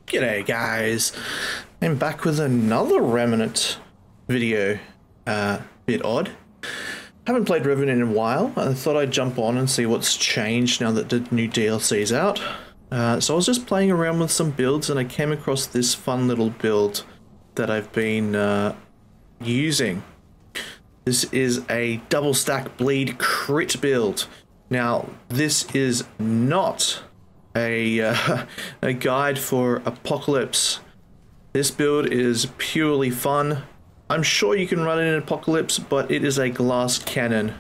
G'day guys, I'm back with another Remnant video. Bit odd. Haven't played Remnant in a while. I thought I'd jump on and see what's changed now that the new DLC's out. So I was just playing around with some builds and I came across this fun little build that I've been using. This is a double stack bleed crit build. Now this is not a guide for Apocalypse. This build is purely fun. I'm sure you can run it in Apocalypse, but it is a glass cannon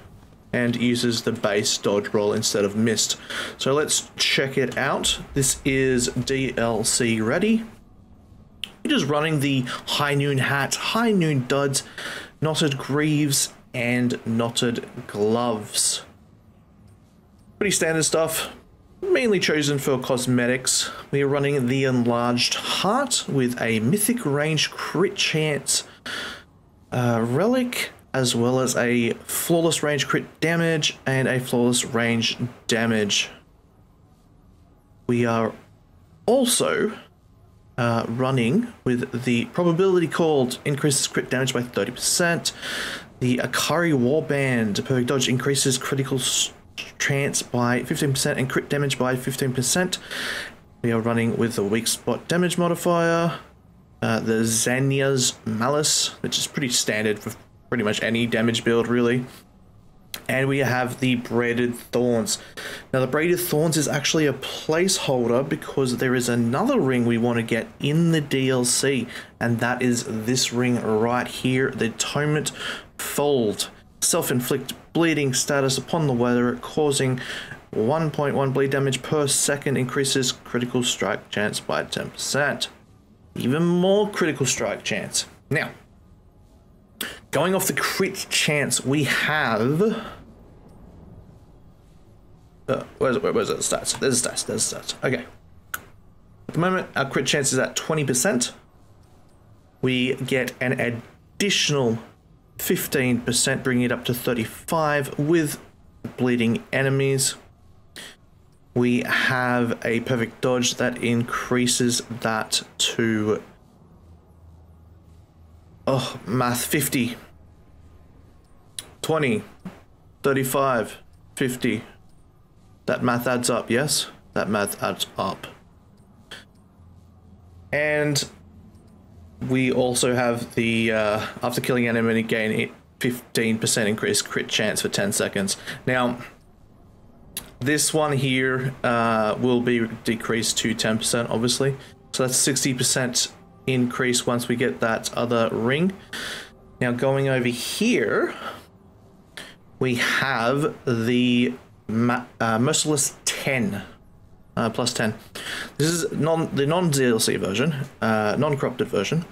and uses the base dodge roll instead of mist. So let's check it out. This is DLC ready. We're just running the high noon hat, high noon duds, knotted greaves, and knotted gloves. Pretty standard stuff. Mainly chosen for cosmetics. We are running the enlarged heart with a mythic range crit chance relic, as well as a flawless range crit damage and a flawless range damage. We are also running with the probability called increases crit damage by 30%. The Akari Warband perfect dodge increases critical chance by 15% and crit damage by 15%. We are running with the weak spot damage modifier, the Zanya's Malice, which is pretty standard for pretty much any damage build really, and we have the Braided Thorns. Now the Braided Thorns is actually a placeholder because there is another ring we want to get in the DLC, and that is this ring right here, the Atonement Fold. Self-inflict bleeding status upon the wearer, causing 1.1 bleed damage per second, increases critical strike chance by 10%. Even more critical strike chance. Now, going off the crit chance, we have... where's it? Stats. There's stats. Okay. At the moment, our crit chance is at 20%. We get an additional 15%, bringing it up to 35 with bleeding enemies. We have a perfect dodge that increases that to math 50, 20, 35, 50. That math adds up, yes? That math adds up. And we also have the, after killing an enemy, gain 15% increased crit chance for 10 seconds. Now, this one here will be decreased to 10%, obviously. So that's 60% increase once we get that other ring. Now, going over here, we have the Merciless 10. Plus 10. This is the non-DLC version, non-corrupted version.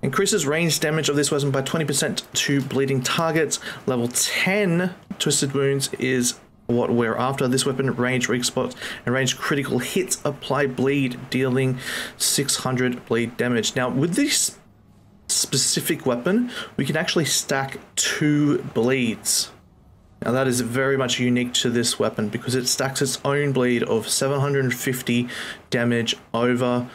Increases range damage of this weapon by 20% to bleeding targets. Level 10 Twisted Wounds is what we're after. This weapon range weak spots and range critical hits apply bleed, dealing 600 bleed damage. Now with this specific weapon, we can actually stack 2 bleeds. Now that is very much unique to this weapon because it stacks its own bleed of 750 damage over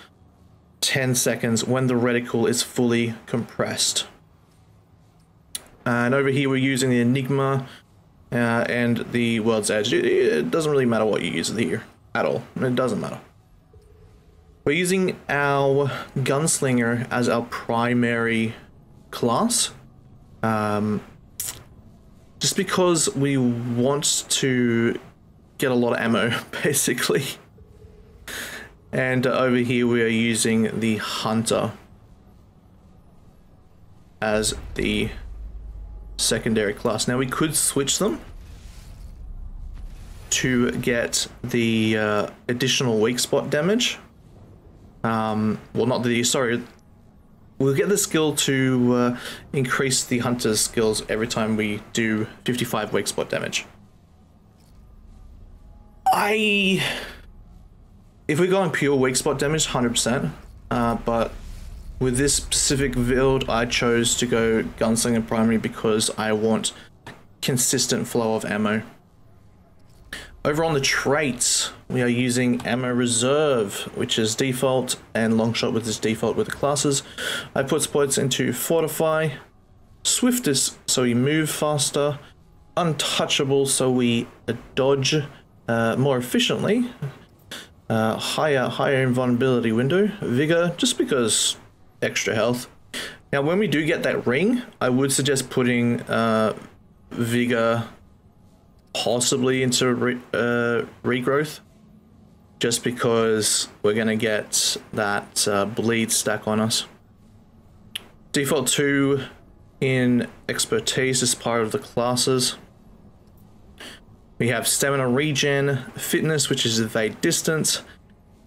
10 seconds when the reticle is fully compressed. And over here we're using the Enigma and the World's Edge. It doesn't really matter what you use here at all. It doesn't matter. We're using our Gunslinger as our primary class. Just because we want to get a lot of ammo, basically. And over here we are using the Hunter as the secondary class. Now we could switch them to get the additional weak spot damage. Well, not the, sorry. We'll get the skill to increase the Hunter's skills every time we do 55 weak spot damage. If we're going pure weak spot damage, 100%. But with this specific build, I chose to go Gunslinger primary because I want consistent flow of ammo. Over on the traits, we are using ammo reserve, which is default, and longshot with this default with the classes. I put points into fortify, swiftest so we move faster, untouchable so we dodge more efficiently, higher invulnerability window, vigor just because extra health. Now when we do get that ring, I would suggest putting vigor possibly into regrowth, just because we're going to get that bleed stack on us. Default 2 in expertise is part of the classes. We have stamina regen, fitness, which is evade distance,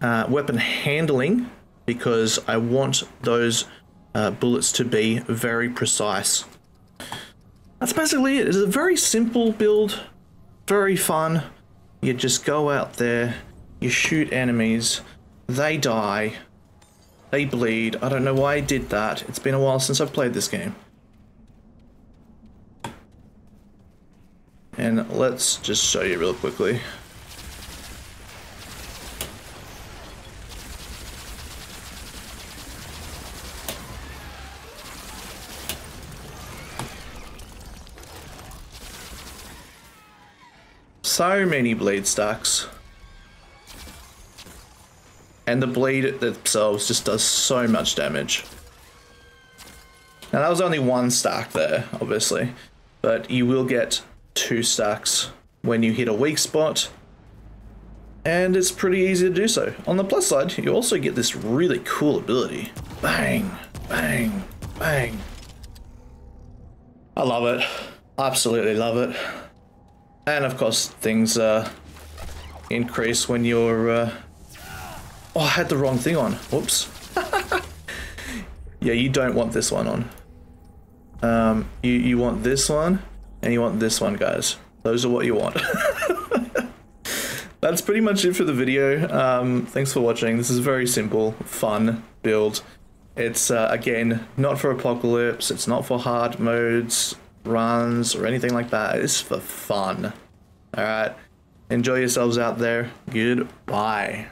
weapon handling, because I want those bullets to be very precise. That's basically it. It's a very simple build. Very fun. You just go out there, you shoot enemies, they die, they bleed. I don't know why I did that. It's been a while since I've played this game. And let's just show you real quickly. So many bleed stacks, and the bleed themselves just does so much damage. Now that was only one stack there, obviously, but you will get 2 stacks when you hit a weak spot, and it's pretty easy to do so. On the plus side, you also get this really cool ability. Bang, bang, bang. I love it. Absolutely love it. And of course, things increase when you're... Oh, I had the wrong thing on. Whoops. Yeah, you don't want this one on. You want this one, and you want this one, guys. Those are what you want. That's pretty much it for the video. Thanks for watching. This is a very simple, fun build. It's, again, not for apocalypse. It's not for hard modes, runs, or anything like that. It's for fun. Alright, enjoy yourselves out there. Goodbye.